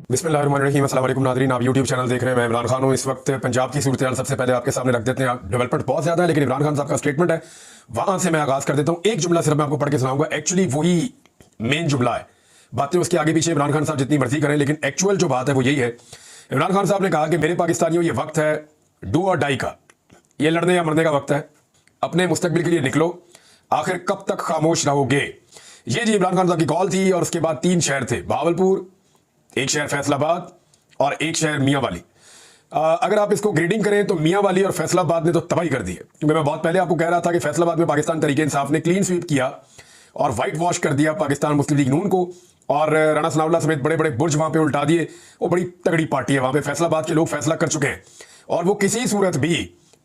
बिस्मिल्लाहिर्रहमानिर्रहीम। अस्सलाम वालेकुम नाज़रीन, आप यूट्यूब चैनल देख रहे हैं। मैं इमरान खान हूँ। इस वक्त पंजाब की सूरत हाल सबसे पहले आपके सामने रख देते हैं। डेवलपमेंट बहुत ज़्यादा है, लेकिन इमरान खान साहब का स्टेटमेंट है, वहाँ से मैं आगाज़ कर देता हूँ। एक जुमला सिर्फ मैं आपको पढ़ के सुनाऊंगा। एक्चुअली वही मेन जुमला है, बातें उसके आगे पीछे इमरान खान साहब जितनी मर्जी करें, लेकिन एक्चुअल जो बात है वो यही है। इमरान खान साहब ने कहा कि मेरे पाकिस्तानियों, ये वक्त है डू और डाई का, ये लड़ने या मरने का वक्त है। अपने मुस्तकबिल के लिए निकलो, आखिर कब तक खामोश रहोगे। ये जी इमरान खान साहब की कॉल थी। और उसके बाद 3 शहर थे, भावलपुर, एक शहर फैसलाबाद और एक शहर मियांवाली। अगर आप इसको ग्रेडिंग करें तो मियांवाली और फैसलाबाद ने तो तबाही कर दी है, क्योंकि मैं बहुत पहले आपको कह रहा था कि फैसलाबाद में पाकिस्तान तहरीक इंसाफ ने क्लीन स्वीप किया और वाइट वॉश कर दिया पाकिस्तान मुस्लिम लीग नून को, और राणा सनाउल्लाह समेत बड़े बड़े बुर्ज वहां पे उल्टा दिए। वो बड़ी तगड़ी पार्टी है वहां पे। फैसलाबाद के लोग फैसला कर चुके हैं और वो किसी सूरत भी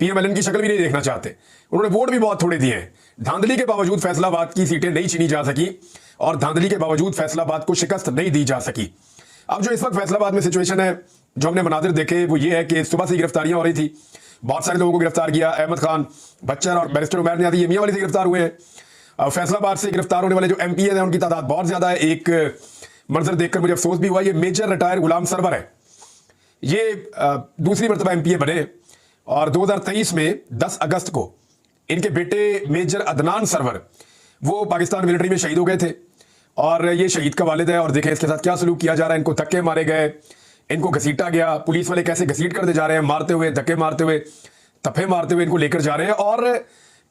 पीएमएलएन की शक्ल भी नहीं देखना चाहते। उन्होंने वोट भी बहुत थोड़े दिए हैं। धांधली के बावजूद फैसलाबाद की सीटें नहीं छीनी जा सकी और धांधली के बावजूद फैसलाबाद को शिकस्त नहीं दी जा सकी। अब जो इस वक्त फैसलाबाद में सिचुएशन है, जो हमने मनाजिर देखे, वो ये है कि सुबह से गिरफ्तारियां हो रही थी। बहुत सारे लोगों को गिरफ्तार किया। अहमद खान, बच्चर और बैरिस्टर उमैर नियाज़ी ये मियांवाली से गिरफ्तार हुए हैं। फैसलाबाद से गिरफ्तार होने वाले जो एमपी हैं उनकी तादाद बहुत ज्यादा है। एक मंजर देखकर मुझे अफसोस भी हुआ, ये मेजर रिटायर गुलाम सरवर है। ये दूसरी मरतबा एमपीए बने और 2023 में 10 अगस्त को इनके बेटे मेजर अदनान सरवर वो पाकिस्तान मिलिट्री में शहीद हो गए थे। और ये शहीद का वालिद है, और देखें इसके साथ क्या सलूक किया जा रहा है। इनको धक्के मारे गए, इनको घसीटा गया। पुलिस वाले कैसे घसीट करते जा रहे हैं, मारते हुए, धक्के मारते हुए, तफे मारते हुए इनको लेकर जा रहे हैं। और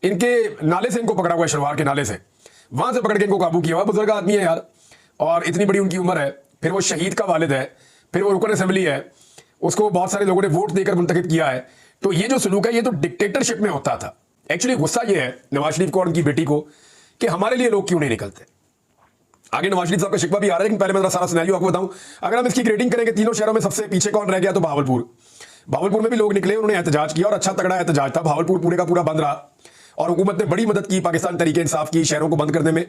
इनके नाले से इनको पकड़ा हुआ है, शलवार के नाले से, वहां से पकड़ के इनको काबू किया हुआ। बुजुर्ग आदमी है यार, और इतनी बड़ी उनकी उम्र है। फिर वो शहीद का वालिद है, फिर वो रुकन असेंबली है, उसको बहुत सारे लोगों ने वोट देकर मुंतखब किया है। तो ये जो सलूक है, ये तो डिक्टेटरशिप में होता था। एक्चुअली गुस्सा ये है नवाज शरीफ को और उनकी बेटी को कि हमारे लिए लोग क्यों नहीं निकलते। आगे नवाज शरीफ साहब का शिकवा भी आ रहा है, लेकिन पहले मैं सारा सिनेरियो आपको बताऊं। अगर हम इसकी ग्रेडिंग करेंगे, तीनों शहरों में सबसे पीछे कौन रह गया, तो भावलपुर में भी लोग निकले, उन्होंने एहतजाज किया और अच्छा तगड़ा एहतजाज था। भावलपुर पूरे का पूरा बंद रहा और हुकूमत ने बड़ी मदद की पाकिस्तान तहरीक इंसाफ की शहरों को बंद करने में।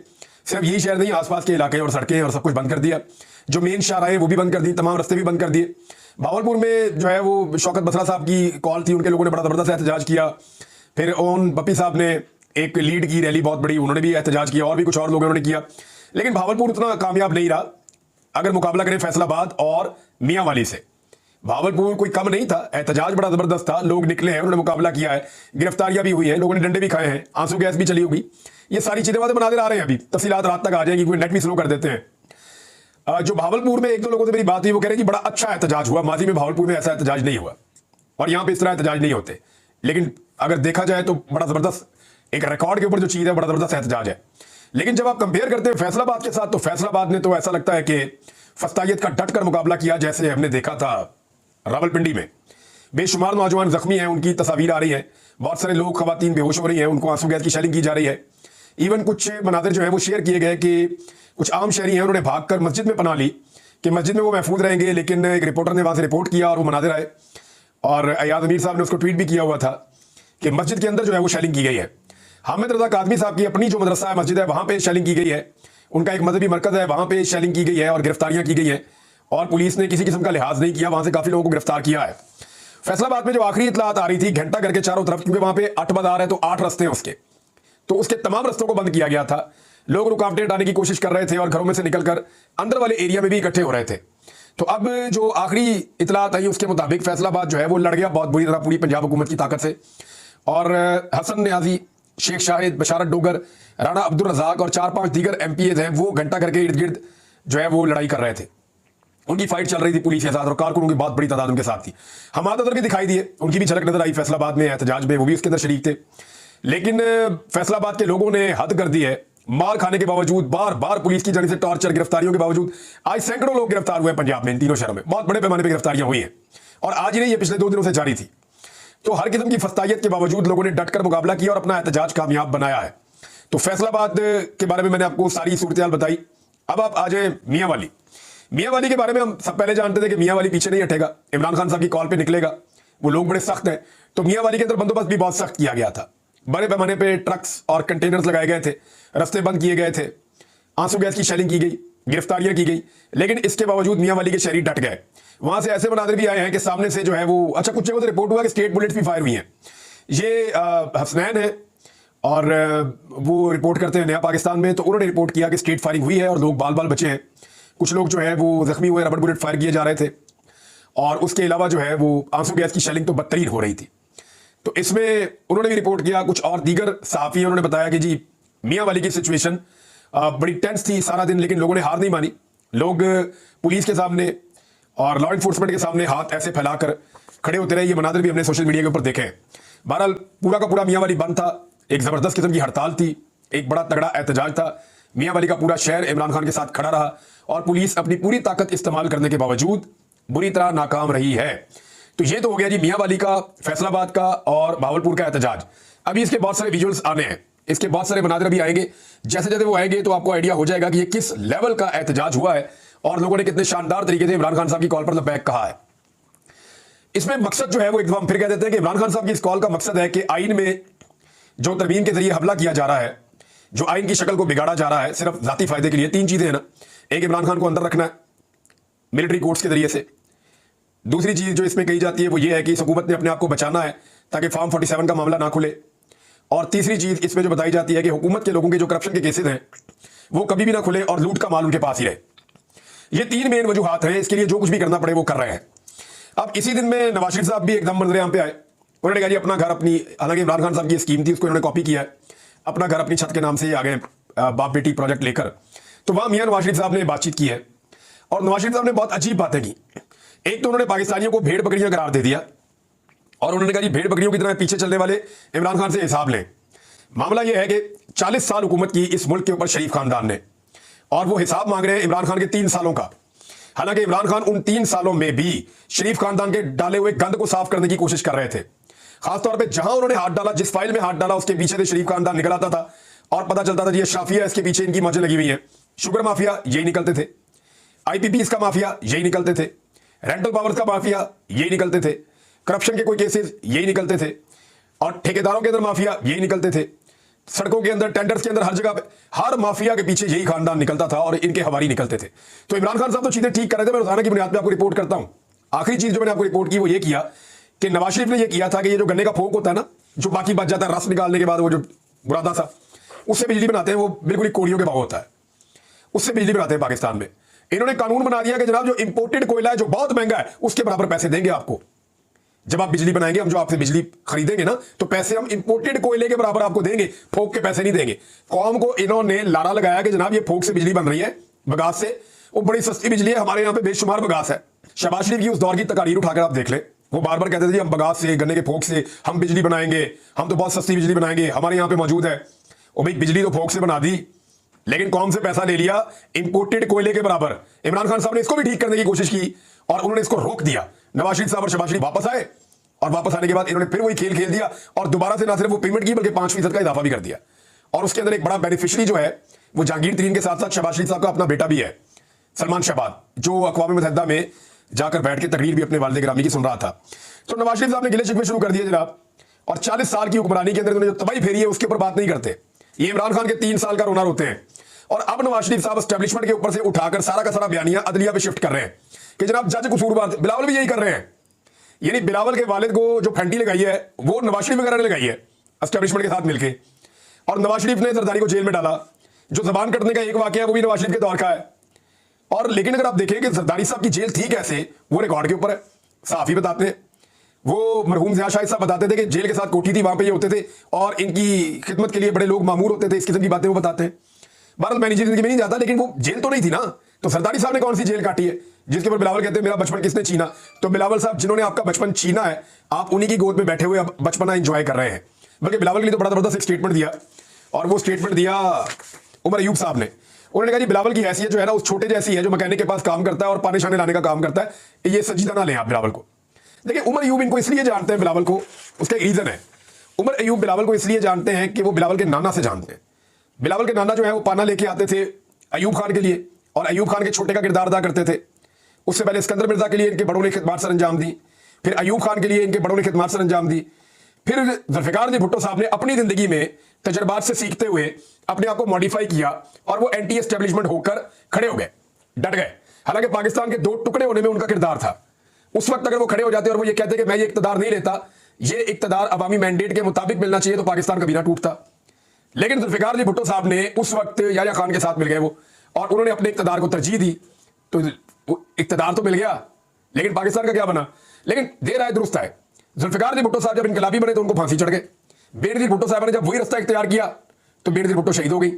सिर्फ यही शहर नहीं, आसपास के इलाके और सड़कें और सब कुछ बंद कर दिया। जो मेन शाहराहें वो भी बंद कर दी, तमाम रस्ते भी बंद कर दिए। भावलपुर में जो है वो शौकत बसरा साहब की कॉल थी, उनके लोगों ने बड़ा जबरदस्त एहतजाज किया। फिर ओन बप्पी साहब ने एक लीड की रैली बहुत बड़ी, उन्होंने भी एहतजाज किया, और भी कुछ और लोगों ने किया। लेकिन भावलपुर उतना कामयाब नहीं रहा अगर मुकाबला करें फैसलाबाद और मियांवाली से। भावलपुर कोई कम नहीं था, एहतजाज बड़ा जबरदस्त था, लोग निकले हैं, उन्होंने मुकाबला किया है, गिरफ्तारियां भी हुई हैं, लोगों ने डंडे भी खाए हैं, आंसू गैस भी चली होगी। ये सारी चीजें बातें मनाजिर आ रहे हैं। अभी तफसीलात रात तक आ जाएंगी, कोई नेट भी स्लो कर देते हैं। जो भावलपुर में एक दो लोगों से मेरी बात हुई, वो कह रहे हैं कि बड़ा अच्छा एहतजाज हुआ, माजी में भावलपुर में ऐसा एहतजाज नहीं हुआ और यहाँ पे इस तरह एहतजाज नहीं होते। लेकिन अगर देखा जाए तो बड़ा जबरदस्त, एक रिकॉर्ड के ऊपर जो चीज है, बड़ा जबरदस्त एहतजाज है। लेकिन जब आप कंपेयर करते हैं फैसलाबाद के साथ, तो फैसलाबाद ने तो ऐसा लगता है कि फस्तायत का डट कर मुकाबला किया, जैसे हमने देखा था रावलपिंडी में। बेशुमार नौजवान जख्मी हैं, उनकी तस्वीर आ रही है, बहुत सारे लोग, खवातीन बेहोश हो रही हैं, उनको आंसू गैस की शेलिंग की जा रही है। इवन कुछ मनाजिर जो है वो शेयर किए गए कि कुछ आम शहरी हैं, उन्होंने भागकर मस्जिद में पनाह ली कि मस्जिद में वो महफूज रहेंगे। लेकिन एक रिपोर्टर ने वहां से रिपोर्ट किया और वो मनाजिर आए, और अयाज अमीर साहब ने उसको ट्वीट भी किया हुआ था कि मस्जिद के अंदर जो है वो शेलिंग की गई है। हामिद रजा कादमी साहब की अपनी जो मदरसा है, मस्जिद है, वहां पे शेलिंग की गई है। उनका एक मजहबी मरकज है, वहां पे शेलिंग की गई है और गिरफ्तारियां की गई हैं, और पुलिस ने किसी किस्म का लिहाज नहीं किया, वहां से काफी लोगों को गिरफ्तार किया है। फैसलाबाद में जो आखिरी इतलात आ रही थी, घंटा करके चारों तरफ, क्योंकि वहां पे 8 बाजार है तो 8 रस्ते हैं उसके, तो उसके तमाम रस्तों को बंद किया गया था। लोग रुकावटें डालने की कोशिश कर रहे थे और घरों में से निकलकर अंदर वाले एरिया में भी इकट्ठे हो रहे थे। तो अब जो आखिरी इतलात आई उसके मुताबिक फैसलाबाद जो है वो लड़ गया बहुत बुरी तरह पूरी पंजाब हुकूमत की ताकत से। और हसन न्याजी, शेख शाहिद, बशारत डोगर, राणा अब्दुल रजाक और 4-5 दीगर एमपीएज हैं, वो घंटा करके इर्द गिर्द जो है वो लड़ाई कर रहे थे। उनकी फाइट चल रही थी पुलिस के साथ, और कारकुनों की बहुत बड़ी तादाद उनके साथ थी। हमाद अदर भी दिखाई दिए, उनकी भी झलक नजर आई फैसलाबाद में एहतजाज में, वो भी उसके अंदर शरीक थे। लेकिन फैसलाबाद के लोगों ने हद कर दी है। मार खाने के बावजूद, बार बार पुलिस की जानी से टॉर्चर, गिरफ्तारियों के बावजूद आज सैकड़ों लोग गिरफ्तार हुए पंजाब में। इन तीनों शहरों में बहुत बड़े पैमाने पर गिरफ्तारियां हुई हैं, और आज ही नहीं, ये पिछले 2 दिनों से जारी थी। तो हर किस्म की फस्तायत के बावजूद लोगों ने डटकर मुकाबला किया और अपना एहतजाज कामयाब बनाया है। तो फैसलाबाद के बारे में मैंने आपको सारी सूरत हाल बताई। अब आप आ जाए मियांवाली के बारे में। हम सब पहले जानते थे कि मियांवाली पीछे नहीं हटेगा, इमरान खान साहब की कॉल पे निकलेगा, वो लोग बड़े सख्त हैं। तो मियांवाली के अंदर बंदोबस्त भी बहुत सख्त किया गया था, बड़े पैमाने पे ट्रक्स और कंटेनर्स लगाए गए थे, रास्ते बंद किए गए थे, आंसू गैस की शेलिंग की गई, गिरफ्तारियां की गई। लेकिन इसके बावजूद मियांवाली के शहरी डट गए। वहां से ऐसे मनाजिर भी आए हैं कि सामने से जो है वो, अच्छा कुछ जगहों से रिपोर्ट हुआ कि स्टेट बुलेट्स भी फायर हुई हैं। ये हसनैन है और वो रिपोर्ट करते हैं नया पाकिस्तान में, तो उन्होंने रिपोर्ट किया कि स्टेट फायरिंग हुई है और लोग बाल बाल बचे हैं। कुछ लोग जो है वो जख्मी हुए, रबड़ बुलेट फायर किए जा रहे थे, और उसके अलावा जो है वो आंसू गैस की शेलिंग तो बदतरीन हो रही थी। तो इसमें उन्होंने भी रिपोर्ट किया, कुछ और दीगर सहाफ़ी उन्होंने बताया कि जी मियाँ वाली की सिचुएशन बड़ी टेंस थी सारा दिन, लेकिन लोगों ने हार नहीं मानी। लोग पुलिस के सामने और लॉ इन्फोर्समेंट के सामने हाथ ऐसे फैलाकर खड़े होते रहे। ये मनाजिर भी हमने सोशल मीडिया के ऊपर देखे हैं। बहरहाल पूरा का पूरा मियाँ वाली बंद था, एक ज़बरदस्त किस्म की हड़ताल थी, एक बड़ा तगड़ा एहतजाज था। मियाँ वाली का पूरा शहर इमरान खान के साथ खड़ा रहा और पुलिस अपनी पूरी ताकत इस्तेमाल करने के बावजूद बुरी तरह नाकाम रही है। तो ये तो हो गया जी मियाँ वाली का, फैसलाबाद का और भावलपुर का एहतजाज। अभी इसके बहुत सारे विजुअल्स आने हैं, इसके बहुत सारे मनाजिर भी आएंगे। जैसे जैसे वो आएंगे तो आपको आइडिया हो जाएगा कि ये किस लेवल का एहतजाज हुआ है और लोगों ने कितने शानदार तरीके से इमरान खान साहब की कॉल पर लबैक कहा है। इसमें मकसद जो है वो एकदम फिर कह देते हैं कि इमरान खान साहब की इस कॉल का मकसद है कि आइन में जो तरमीम के जरिए हमला किया जा रहा है, जो आइन की शक्ल को बिगाड़ा जा रहा है सिर्फ जाती फायदे के लिए। तीन चीजें हैं ना, एक इमरान खान को अंदर रखना है मिलिट्री कोर्ट्स के जरिए से। दूसरी चीज जो इसमें कही जाती है वो ये है कि इस हुकूमत ने अपने आप को बचाना है ताकि फॉर्म 47 का मामला ना खुले। और तीसरी चीज इसमें जो बताई जाती है कि हुकूमत के लोगों के जो करप्शन के केसेस हैं वो कभी भी ना खुले और लूट का माल उनके पास ही रहे। ये तीन मेन वजूहात हैं, इसके लिए जो कुछ भी करना पड़े वो कर रहे हैं। अब इसी दिन में नवाज शरीफ साहब भी एकदम मंजर आम पे आए। उन्होंने कहा जी अपना घर अपनी, हालांकि इमरान खान साहब की स्कीम थी उसको इन्होंने कॉपी किया है, अपना घर अपनी छत के नाम से आ गए बाप बेटी प्रोजेक्ट लेकर। तो वहां मियां नवाज शरीफ साहब ने बातचीत की है और नवाज शरीफ साहब ने बहुत अजीब बातें की। एक तो उन्होंने पाकिस्तानियों को भेड़ बकरियां करार दे दिया और उन्होंने कहा जी भेड़ बकरियों की तरह पीछे चलने वाले इमरान खान से हिसाब लें। मामला यह है कि 40 साल हुकूमत की इस मुल्क के ऊपर शरीफ खानदान ने, और वो हिसाब मांग रहे हैं इमरान खान के 3 सालों का। हालांकि इमरान खान उन 3 सालों में भी शरीफ खानदान के डाले हुए गंद को साफ करने की कोशिश कर रहे थे। खासतौर पे जहां उन्होंने हाथ डाला, जिस फाइल में हाथ डाला उसके पीछे से शरीफ खानदान निकल आता था और पता चलता था जी ये शाफिया, इसके पीछे इनकी मौजें लगी हुई है। शुगर माफिया यही निकलते थे, IPPs का माफिया यही निकलते थे, रेंटल पावर्स का माफिया यही निकलते थे, करप्शन के कोई केसेस यही निकलते थे, और ठेकेदारों के अंदर माफिया यही निकलते थे, सड़कों के अंदर, टेंडर्स के अंदर, हर जगह पे हर माफिया के पीछे यही खानदान निकलता था और इनके हवारी निकलते थे। तो इमरान खान साहब तो चीजें ठीक कर रहे थे, मैं रोजाना की बुनियाद पर आपको रिपोर्ट करता हूं। आखिरी चीज जो मैंने आपको रिपोर्ट की वो ये किया कि नवाज शरीफ ने ये किया था कि ये जो गन्ने का फोक होता है ना, जो बाकी बच जाता है रस निकालने के बाद, वो जो बुरादा सा, उससे बिजली बनाते हैं, वो बिल्कुल ही कोड़ियों के भाव होता है, उससे बिजली बनाते हैं पाकिस्तान में। इन्होंने कानून बना दिया कि जनाब जो इंपोर्टेड कोयला है जो बहुत महंगा है उसके बराबर पैसे देंगे आपको। जब आप बिजली बनाएंगे, हम जो आपसे बिजली खरीदेंगे ना, तो पैसे हम इंपोर्टेड कोयले के बराबर आपको देंगे, फोक के पैसे नहीं देंगे। कौम को इन्होंने लारा लगाया कि जनाब ये फोक से बिजली बन रही है, बगास से, वो बड़ी सस्ती बिजली है, हमारे यहाँ पे बेशुमार बगास है। शहबाज शरीफ की उस दौर की तकारीर उठाकर आप देख ले, वो बार बार कहते थे हम बगास से, गन्ने के फोक से हम बिजली बनाएंगे, हम तो बहुत सस्ती बिजली बनाएंगे, हमारे यहाँ पे मौजूद है। और भाई बिजली तो फोक से बना दी, लेकिन कौम से पैसा ले लिया इंपोर्टेड कोयले के बराबर। इमरान खान साहब ने इसको भी ठीक करने की कोशिश की और उन्होंने इसको रोक दिया। नवाज शरीफ साहब और शहबाज शरीफ वापस आए और वापस आने के बाद इन्होंने फिर वही खेल खेल दिया और दोबारा से ना सिर्फ वो पेमेंट की बल्कि 5% का इजाफा भी कर दिया। और उसके अंदर एक बड़ा बेनिफिशियरी जो है वो जहांगीर तरीन के साथ साथ शहबाज शरीफ साहब का अपना बेटा भी है, सलमान शहबाज, जो अक़वाम मुत्तहिदा में जाकर बैठ के तकरीर भी अपने वालिद गिरामी की सुन रहा था। तो नवाज शरीफ साहब ने गिले शिकवे शुरू कर दिए जनाब, और 40 साल की हुक्मरानी के अंदर उन्होंने जो तबाही फेरी है उसके ऊपर बात नहीं करते। ये इमरान खान के 3 साल का रोना रोते हैं। और अब नवाज शरीफ साहब एस्टेब्लिशमेंट के ऊपर से उठाकर सारा का सारा बयानिया अदलिया पे शिफ्ट कर रहे हैं कि जनाब जज कसूरवार थे। बिलावल भी यही कर रहे हैं, यानी बिलावल के वालिद को जो फंटी लगाई है वो नवाज शरीफ वगैरह ने लगाई है एस्टेब्लिशमेंट के साथ मिलकर, और नवाज शरीफ ने जरदारी को जेल में डाला। जो जबान कटने का एक वाकया वो भी नवाज शरीफ के दौर का है। और लेकिन अगर आप देखें कि जरदारी साहब की जेल थी कैसे, वो रिकॉर्ड के ऊपर है, सहाफी बताते हैं। वो मरहूम ज़िया शाहिद साहब बताते थे कि जेल के साथ कोठी थी, वहां पे ये होते थे और इनकी खिदमत के लिए बड़े लोग मामूर होते थे, इस किस्म की बातें वो बताते हैं। भारत मैं निजी जिंदगी में नहीं जाता, लेकिन वो जेल तो नहीं थी ना। तो सरदारी साहब ने कौन सी जेल काटी है जिसके ऊपर बिलावल कहते हैं मेरा बचपन किसने छीना? तो बिलावल साहब जिन्होंने आपका बचपन छीना है, आप उन्हीं की गोद में बैठे हुए अब बचपना एंजॉय कर रहे हैं। बल्कि बिलावल के लिए तो बड़ा जबरदस्त एक स्टेटमेंट दिया, और वो स्टेटमेंट दिया उमर अयूब साहब ने। उन्होंने कहा जी बिलावल की हैसियत जो है ना उस छोटे जैसी है जो मैकेनिक के पास काम करता है और पानी शाने लाने का काम करता है, ये संजीदा ना लें आप बिलावल को। देखिए उमर अयूब इनको इसलिए जानते हैं बिलावल को, उसका एक रीजन है। उमर अयूब बिलावल को इसलिए जानते हैं कि वो बिलावल के नाना से जानते हैं। बिलावल के नाना जो है वो पाना लेके आते थे अयूब खान के लिए, और अयूब खान के छोटे का किरदार अदा करते थे। उससे पहले सिकंदर मिर्जा के लिए इनके बड़ों ने खिदमत सर अंजाम दी, फिर अयूब खान के लिए इनके बड़ों ने खिदमत सर अंजाम दी। फिर जुल्फिकार अली भुट्टो साहब ने अपनी जिंदगी में तजर्बात से सीखते हुए अपने आप को मॉडिफाई किया और वो एंटी एस्टेब्लिशमेंट होकर खड़े हो गए, डट गए। हालांकि पाकिस्तान के 2 टुकड़े होने में उनका किरदार था। उस वक्त अगर वो खड़े हो जाते और वो ये कहते कि मैं ये इक्तदार नहीं लेता, ये इक्तदार अवामी मैंडेट के मुताबिक मिलना चाहिए, तो पाकिस्तान कभी ना टूटता। लेकिन जुल्फिकार अली भुट्टो साहब ने उस वक्त याया खान के साथ मिल गए वो, और उन्होंने अपने इक्तदार को तरजीह दी। तो इक्तदार तो मिल गया, लेकिन पाकिस्तान का क्या बना? लेकिन देर आए दुरुस्त आए। जुल्फिकार भुट्टो साहब जब इनकलाबी बने तो उनको फांसी चढ़ गए। बेनजीर भुट्टो साहब ने जब वही रास्ता इख्तियार किया तो बेनजीर भुट्टो शहीद हो गई।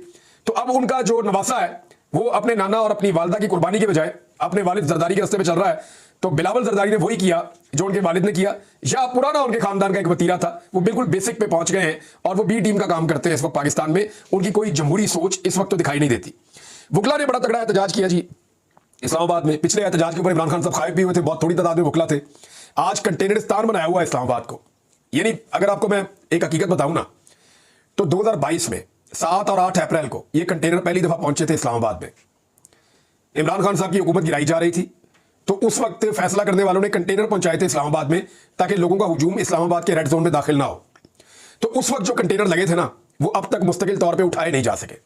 तो अब उनका जो नवासा है वो अपने नाना और अपनी वालदा की कुर्बानी के बजाय अपने वालिद जरदारी के रास्ते पे चल रहा है। तो बिलावल जरदारी ने वही किया जो उनके वालिद ने किया, या पुराना उनके खानदान का एक वतीरा था, वो बिल्कुल बेसिक पे पहुंच गए हैं और वो बी टीम का काम करते हैं इस वक्त पाकिस्तान में। उनकी कोई जमहूरी सोच इस वक्त तो दिखाई नहीं देती। वकला ने बड़ा तगड़ा एहतजाज किया जी इस्लामाबाद में। पिछले एहतजाज के ऊपर इमरान खान साहब खाइफ भी हुए थे, बहुत थोड़ी तादाद में वकला थे। आज कंटेनरिस्तान बनाया हुआ है इस्लामाबाद को। यानी अगर आपको मैं एक हकीकत बताऊं ना, तो 2022 में 7 और 8 अप्रैल को ये कंटेनर पहली दफा पहुंचे थे इस्लामाबाद में। इमरान खान साहब की हुकूमत गिराई जा रही थी, तो उस वक्त फैसला करने वालों ने कंटेनर पहुंचाए थे इस्लामाबाद में ताकि लोगों का हुजूम इस्लामाबाद के रेड जोन में दाखिल ना हो। तो उस वक्त जो कंटेनर लगे थे ना, वो अब तक मुस्तकिल तौर पे उठाए नहीं जा सके।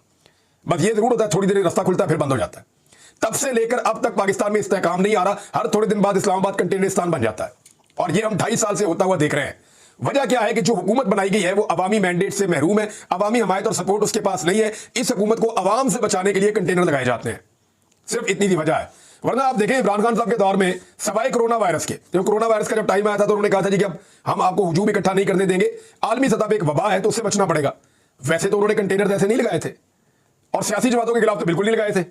बस ये जरूर होता है थोड़ी देर रास्ता खुलता है फिर बंद हो जाता है। तब से लेकर अब तक पाकिस्तान में इस्तेहकाम नहीं आ रहा। हर थोड़े दिन बाद इस्लामाबाद कंटेनरिस्तान बन जाता है, और ये हम 2.5 साल से होता हुआ देख रहे हैं। वजह क्या है कि जो हुकूमत बनाई गई है वो अवामी मैंडेट से महरूम है, अवामी हमायत और सपोर्ट उसके पास नहीं है। इस हुकूमत को अवाम से बचाने के लिए कंटेनर लगाए जाते हैं, सिर्फ इतनी सी वजह है। वरना आप देखें इमरान खान साहब के दौर में सवाए कोरोना वायरस के, जब कोरोना वायरस का जब टाइम आया था तो उन्होंने कहा था जी कि अब हम आपको हुजूम इकट्ठा नहीं करने देंगे, आलमी सतह पे एक वबा है तो उससे बचना पड़ेगा। वैसे तो उन्होंने कंटेनर ऐसे नहीं लगाए थे, और सियासी जमातों के खिलाफ तो बिल्कुल नहीं लगाए थे।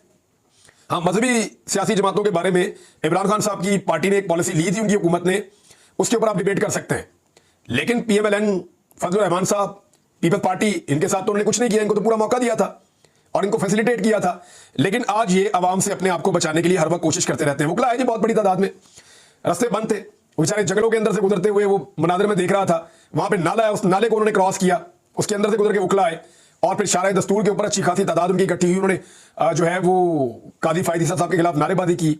हाँ, मजहबी सियासी जमातों के बारे में इमरान खान साहब की पार्टी ने एक पॉलिसी ली थी, उनकी हुकूमत ने, उसके ऊपर आप डिबेट कर सकते हैं। लेकिन PMLN फजलुर रहमान साहब, पीपल्स पार्टी, इनके साथ तो उन्होंने कुछ नहीं किया, इनको तो पूरा मौका दिया था और इनको फैसिलिटेट किया था। लेकिन आज ये आवाम से अपने आप को बचाने के लिए हर वक्त कोशिश करते रहते हैं। वकला है जी बहुत बड़ी तादाद में, रास्ते बंद थे, बेचारे जंगलों के अंदर से गुजरते हुए, वो मनाजिर में देख रहा था, वहां पे नाला है, उस नाले को उन्होंने क्रॉस किया, उसके अंदर से गुजर के वकला आए, और फिर शारा दस्तूर के ऊपर अच्छी खासी तादाद उनकी इकट्ठी हुई। उन्होंने जो है वो कादी फायद ईसा साहब के खिलाफ नारेबाजी की,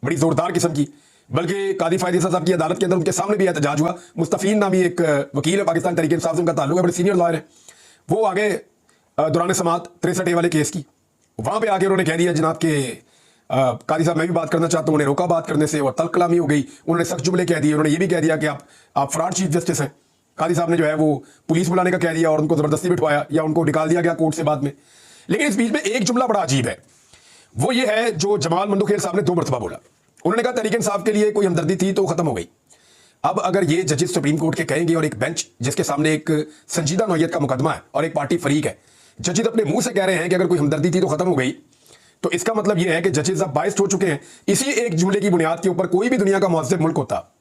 बड़ी जोरदार किस्म की। बल्कि कादी फायद ईसा साहब की अदालत के अंदर उनके सामने भी एहतजाज हुआ। मुस्तफीन नामी एक वकील है, पाकिस्तान तहरीक इंसाफ से उनका ताल्लुक है, बड़े सीनियर लॉयर है, वो आगे दौरान समात 63A वाले केस की, वहां पे आके उन्होंने कह दिया जनाब के कादी साहब मैं भी बात करना चाहता हूं। उन्हें रोका बात करने से और तल्ख कलामी हो गई। उन्होंने सख्त जुमले कह दिए। उन्होंने ये भी कह दिया कि आप फ्रॉड चीफ जस्टिस हैं। कादी साहब ने जो है वो पुलिस बुलाने का कह दिया और उनको जबरदस्ती बिठवाया या उनको निकाल दिया गया कोर्ट से बाद में। लेकिन इस बीच में एक जुमला बड़ा अजीब है, वो ये है जो जमाल मंदुखेर साहब ने 2 मरतबा बोला। उन्होंने कहा तहरीक इंसाफ के लिए कोई हमदर्दी थी तो खत्म हो गई। अब अगर ये जजेस सुप्रीम कोर्ट के कहेंगे और एक बेंच जिसके सामने एक संजीदा नौयत का मुकदमा है और एक पार्टी फरीक है, जजेस अपने मुंह से कह रहे हैं कि अगर कोई हमदर्दी थी तो खत्म हो गई, तो इसका मतलब यह है कि जजेस अब बाइस्ड हो चुके हैं। इसी एक जुमले की बुनियाद के ऊपर कोई भी दुनिया का मुअज़्ज़िब मुल्क होता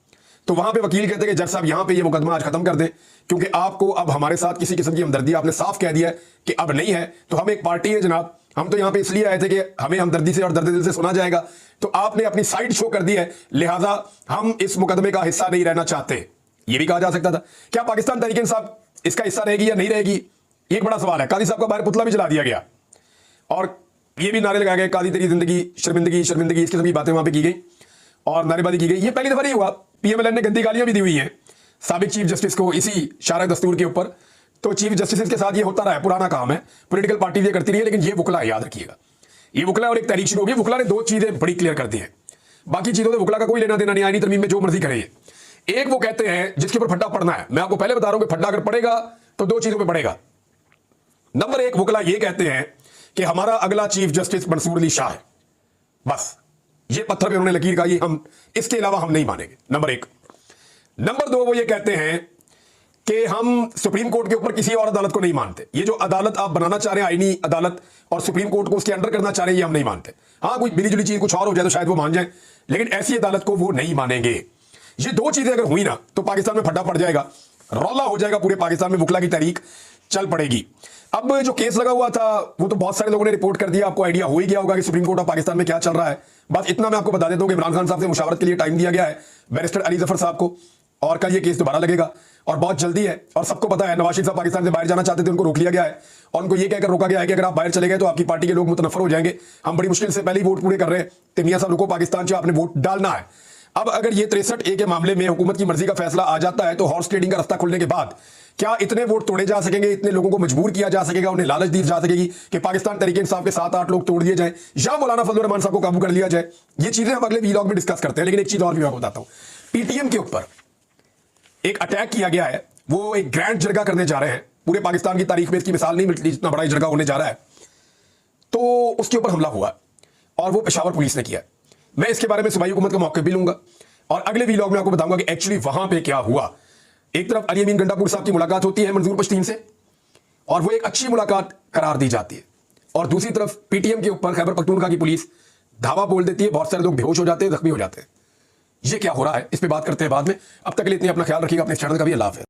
तो वहां पे वकील कहते हैं कि जज साहब यहां पे ये मुकदमा आज खत्म कर दें, क्योंकि आपको अब हमारे साथ किसी किस्म की हमदर्दी, आपने साफ कह दिया है कि अब नहीं है। तो हम एक पार्टी है जनाब, हम तो यहां पे इसलिए आए थे कि हमें हमदर्दी से और दर्द दिल से सुना जाएगा, तो आपने अपनी साइड शो कर दी है, लिहाजा हम इस मुकदमे का हिस्सा नहीं रहना चाहते। ये भी कहा जा सकता था। क्या पाकिस्तान तहरीक इंसाफ इसका हिस्सा रहेगी या नहीं रहेगी, एक बड़ा सवाल है। कादी साहब का बाहर पुतला भी जला दिया गया और ये भी नारे लगाए गए, कादी तेरी जिंदगी शर्मिंदगी शर्मिंदगी, इस किस्म की बातें वहां पे की गई और नारेबाजी की गई। ये पहली दफा नहीं हुआ। PMLN ने गंदी गालियां भी दी हुई हैं साबिक चीफ जस्टिस को इसी शारा दस्तूर के ऊपर। तो चीफ जस्टिस के साथ ये होता रहा है, पुराना काम है, पॉलिटिकल पार्टी ये करती रही है। लेकिन ये वकला है, याद रखिएगा, ये वकला और एक तहरीक शुरू होगी। वकला ने 2 चीजें बड़ी क्लियर कर दी है, बाकी चीजों से वकला का कोई लेना देना नहीं। आईनी तरमीम में जो मर्जी करे। एक वो कहते हैं जिसके ऊपर फड्डा पड़ना है, मैं आपको पहले बता रहा हूं कि फड्डा अगर पड़ेगा तो 2 चीजों पर पड़ेगा। नंबर 1, वकला ये कहते हैं कि हमारा अगला चीफ जस्टिस मंसूर अली शाह है, बस ये पत्थर पे उन्होंने लकीर का, हम इसके अलावा हम नहीं मानेंगे। नंबर 1। नंबर 2, वो ये कहते हैं कि हम सुप्रीम कोर्ट के ऊपर किसी और अदालत को नहीं मानते। ये जो अदालत आप बनाना चाह रहे हैं, आईनी अदालत, और सुप्रीम कोर्ट को उसके अंडर करना चाह रहे हैं, ये हम नहीं मानते। हाँ, कोई मिली जुली चीज कुछ और हो जाए तो शायद वो मान जाए, लेकिन ऐसी अदालत को वो नहीं मानेंगे। ये 2 चीजें अगर हुई ना तो पाकिस्तान में फड्डा पड़ जाएगा, रौला हो जाएगा पूरे पाकिस्तान में, वकला की तहरीक चल पड़ेगी। अब जो केस लगा हुआ था वो तो बहुत सारे लोगों ने रिपोर्ट कर दिया, आपको आइडिया हो ही गया होगा कि सुप्रीम कोर्ट ऑफ पाकिस्तान में क्या चल रहा है। बस इतना मैं आपको बता देता हूं कि इमरान खान साहब से मुशावरत के लिए टाइम दिया गया है बैरिस्टर अली जफर साहब को, और कल ये केस दोबारा लगेगा और बहुत जल्दी है। और सबको पता है नवाज शरीफ साहब पाकिस्तान से बाहर जाना चाहते थे, उनको रोक लिया गया है और उनको ये कहकर रोका गया है कि अगर आप बाहर चले गए तो आपकी पार्टी के लोग मुतनफर हो जाएंगे। हम बड़ी मुश्किल से पहले ही वोट पूरे कर रहे हैं, तो मियां साहब रुको, पाकिस्तान से आपने वोट डालना है। अब अगर ये 63A के मामले में हुकूमत की मर्जी का फैसला आ जाता है तो हॉर्स ट्रेडिंग का रास्ता खुलने के बाद क्या इतने वोट तोड़े जा सकेंगे, इतने लोगों को मजबूर किया जा सकेगा, उन्हें लालच दी जा सकेगी कि पाकिस्तान तहरीक इंसाफ के 7-8 लोग तोड़ दिए जाएं या मौलाना फजलुर रहमान साहब को काबू कर लिया जाए। ये चीजें हम अगले वीलॉग में डिस्कस करते हैं। लेकिन एक चीज और भी मैं बताता हूं, PTM के ऊपर एक अटैक किया गया है, वो एक ग्रैंड जरगा करने जा रहे हैं, पूरे पाकिस्तान की तारीख में इसकी मिसाल नहीं मिलती जितना बड़ा जरगा होने जा रहा है। तो उसके ऊपर हमला हुआ और वो पेशावर पुलिस ने किया। मैं इसके बारे में सूबाई हुकूमत का मौक़िफ़ भी लूंगा और अगले वीलॉग में आपको बताऊंगा कि एक्चुअली वहां पे क्या हुआ। एक तरफ अली अमीन गंडापुर साहब की मुलाकात होती है मंजूर पश्तीन से और वो एक अच्छी मुलाकात करार दी जाती है, और दूसरी तरफ पीटीएम के ऊपर खैबर पख्तूनख्वा की पुलिस धावा बोल देती है, बहुत सारे लोग बेहोश हो जाते हैं, जख्मी हो जाते हैं। ये क्या हो रहा है, इस पे बात करते हैं बाद में। अब तक के लिए इतनी अपना ख्याल रखिएगा, अपने चैनल का भी। अल्लाह हाफ़िज़।